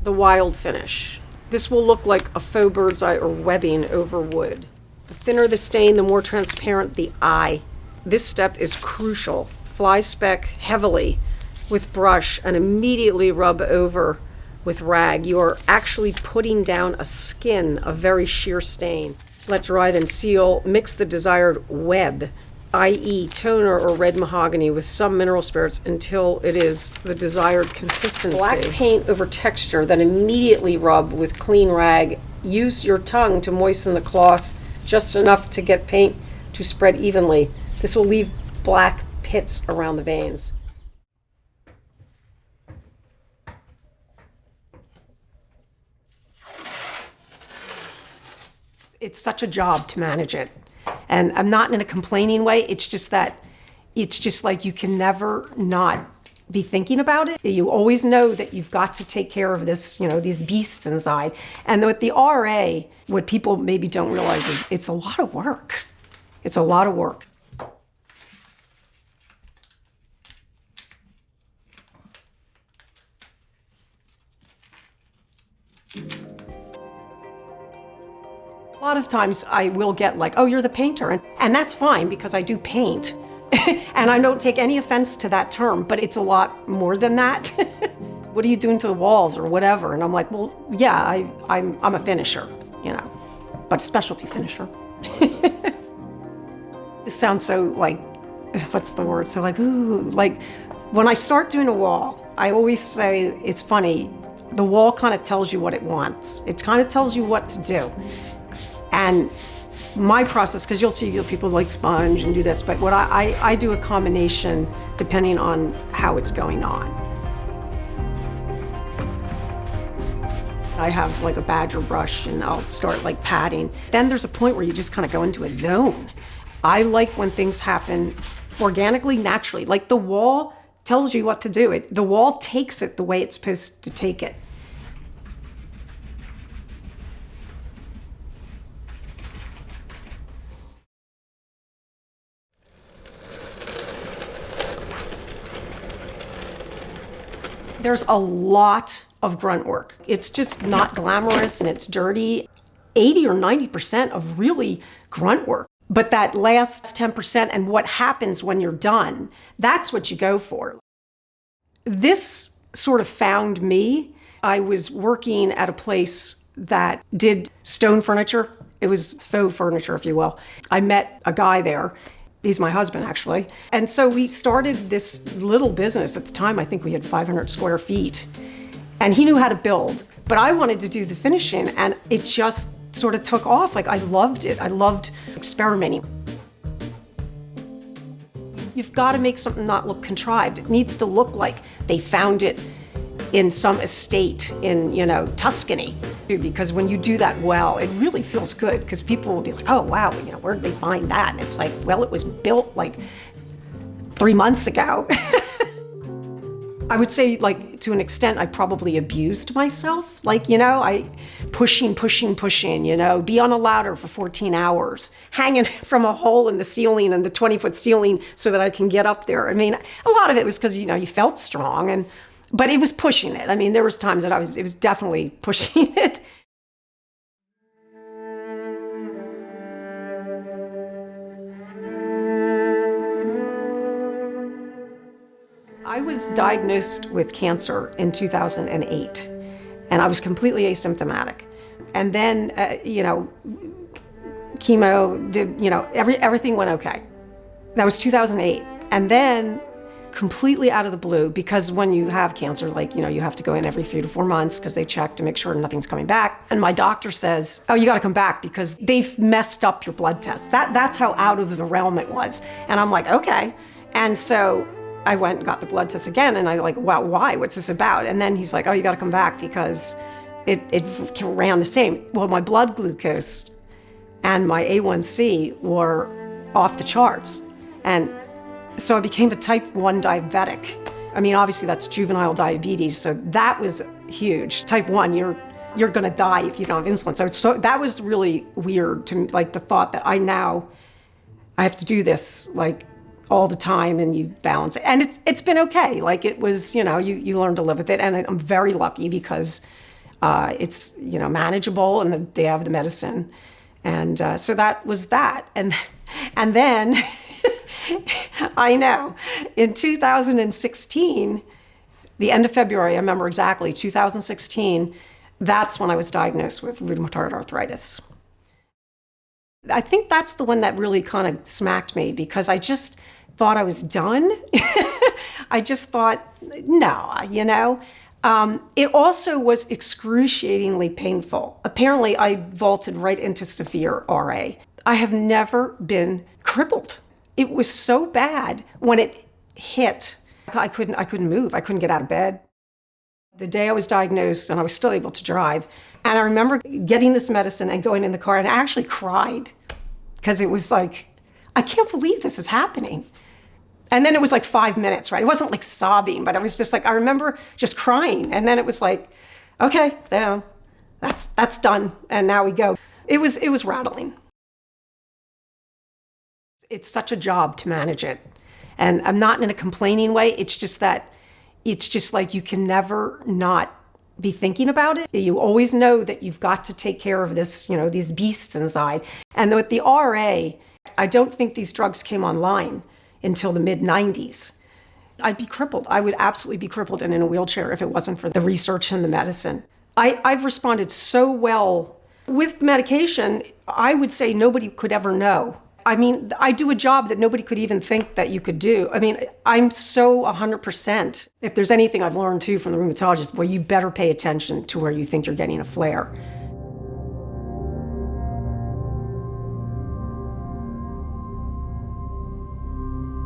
the wild finish. This will look like a faux bird's eye or webbing over wood. The thinner the stain, the more transparent the eye. This step is crucial. Fly speck heavily with brush and immediately rub over with rag. You are actually putting down a skin of very sheer stain. Let dry, then seal. Mix the desired web, i.e. toner or red mahogany, with some mineral spirits until it is the desired consistency. Black paint over texture, then immediately rub with clean rag. Use your tongue to moisten the cloth just enough to get paint to spread evenly. This will leave black pits around the veins. It's such a job to manage it. And I'm not in a complaining way. It's just that it's just like you can never not be thinking about it. You always know that you've got to take care of this, these beasts inside. And with the RA, what people maybe don't realize is it's a lot of work. It's a lot of work. A lot of times I will get like, oh, you're the painter. And that's fine because I do paint. And I don't take any offense to that term, but it's a lot more than that. What are you doing to the walls or whatever? And I'm like, well, yeah, I'm a finisher, but a specialty finisher. This sounds so like, what's the word? So like, ooh, like when I start doing a wall, I always say it's funny. The wall kind of tells you what it wants. It kind of tells you what to do. And my process, because you'll see people like sponge and do this, but what I do a combination depending on how it's going on. I have like a badger brush and I'll start like patting. Then there's a point where you just kind of go into a zone. I like when things happen organically, naturally. Like the wall tells you what to do. The wall takes it the way it's supposed to take it. There's a lot of grunt work. It's just not glamorous and it's dirty. 80 or 90% of really grunt work. But that last 10% and what happens when you're done, that's what you go for. This sort of found me. I was working at a place that did stone furniture. It was faux furniture, if you will. I met a guy there. He's my husband, actually. And so we started this little business. At the time, I think we had 500 square feet. And he knew how to build, but I wanted to do the finishing, and it just sort of took off. Like, I loved it. I loved experimenting. You've got to make something not look contrived. It needs to look like they found it in some estate in, Tuscany. Because when you do that well, it really feels good because people will be like, oh, wow, where did they find that? And it's like, well, it was built like 3 months ago. I would say, like, to an extent, I probably abused myself. Like, I pushing, be on a ladder for 14 hours, hanging from a hole in the ceiling and the 20-foot ceiling so that I can get up there. I mean, a lot of it was because, you felt strong, but it was pushing it. I mean, there was times that it was definitely pushing it. I was diagnosed with cancer in 2008, and I was completely asymptomatic. And then, chemo did, everything went okay. That was 2008. And then completely out of the blue, because when you have cancer, you have to go in every 3 to 4 months because they check to make sure nothing's coming back. And my doctor says, oh, you got to come back because they've messed up your blood test. That's how out of the realm it was. And I'm like, okay. And so I went and got the blood test again, and I like, wow, why? What's this about? And then he's like, oh, you got to come back because it ran the same. Well, my blood glucose and my A1C were off the charts. And so I became a type 1 diabetic. I mean, obviously that's juvenile diabetes, so that was huge. Type 1, you're going to die if you don't have insulin. So that was really weird to me, like the thought that I have to do this like all the time and you balance it. And it's been okay. Like it was, you learn to live with it. And I'm very lucky because It's, manageable, and they have the medicine. And so that was that. And then, I know, in 2016, the end of February, I remember exactly, 2016, that's when I was diagnosed with rheumatoid arthritis. I think that's the one that really kind of smacked me, because I just thought I was done. I just thought, no, It also was excruciatingly painful. Apparently, I vaulted right into severe RA. I have never been crippled. It was so bad when it hit. I couldn't move. I couldn't get out of bed. The day I was diagnosed, and I was still able to drive, and I remember getting this medicine and going in the car, and I actually cried, because it was like, I can't believe this is happening. And then it was like 5 minutes, right? It wasn't like sobbing, but I was just like, I remember just crying. And then it was like, okay, that's done. And now we go. It was rattling. It's such a job to manage it. And I'm not in a complaining way. It's just like you can never not be thinking about it. You always know that you've got to take care of this, these beasts inside. And with the RA, I don't think these drugs came online until the mid-90s. I'd be crippled. I would absolutely be crippled and in a wheelchair if it wasn't for the research and the medicine. I've responded so well with medication. I would say nobody could ever know. I mean, I do a job that nobody could even think that you could do. I mean, I'm so 100%. If there's anything I've learned too from the rheumatologist, well, you better pay attention to where you think you're getting a flare.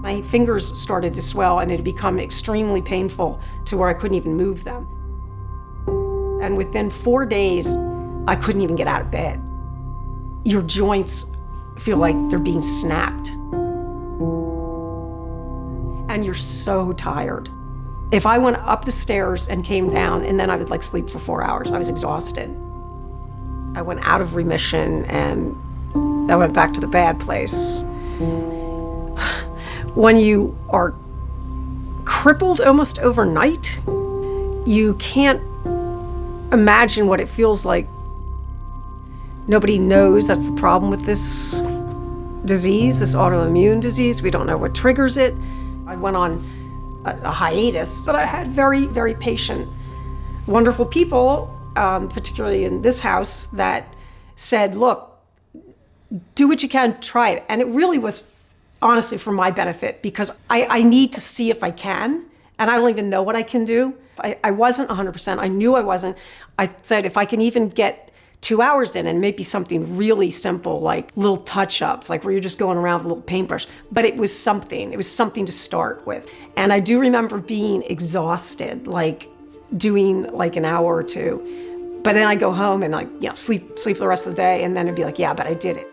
My fingers started to swell, and it had become extremely painful to where I couldn't even move them. And within 4 days, I couldn't even get out of bed. Your joints feel like they're being snapped. And you're so tired. If I went up the stairs and came down, and then I would sleep for 4 hours, I was exhausted. I went out of remission, and I went back to the bad place. When you are crippled almost overnight, you can't imagine what it feels like. Nobody knows. That's the problem with this disease, this autoimmune disease. We don't know what triggers it. I went on a hiatus, but I had very, very patient, wonderful people, particularly in this house, that said, look, do what you can, try it. And it really was honestly for my benefit, because I need to see if I can, and I don't even know what I can do. I wasn't 100%. I knew I wasn't. I said, if I can even get 2 hours in, and maybe something really simple, like little touch-ups, like where you're just going around with a little paintbrush, but it was something. It was something to start with. And I do remember being exhausted, doing an hour or two. But then I go home and sleep the rest of the day, and then it'd be like, yeah, but I did it.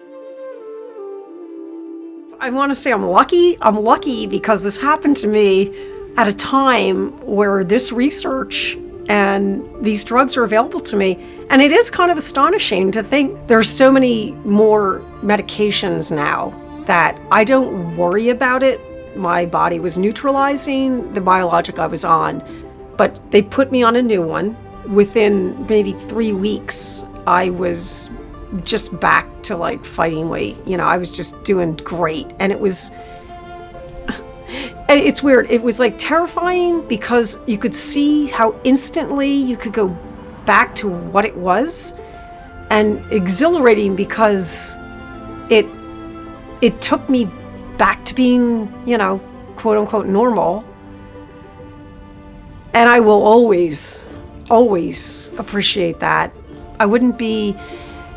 I want to say I'm lucky. I'm lucky because this happened to me at a time where this research and these drugs are available to me. And it is kind of astonishing to think there's so many more medications now that I don't worry about it. My body was neutralizing the biologic I was on, but they put me on a new one. Within maybe 3 weeks, I was just back to fighting weight. I was just doing great. And it's weird. It was terrifying, because you could see how instantly you could go back to what it was, and exhilarating because it took me back to being, quote unquote normal. And I will always appreciate that. I wouldn't be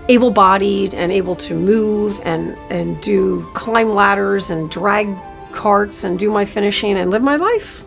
able-bodied and able to move and climb ladders and drag carts and do my finishing and live my life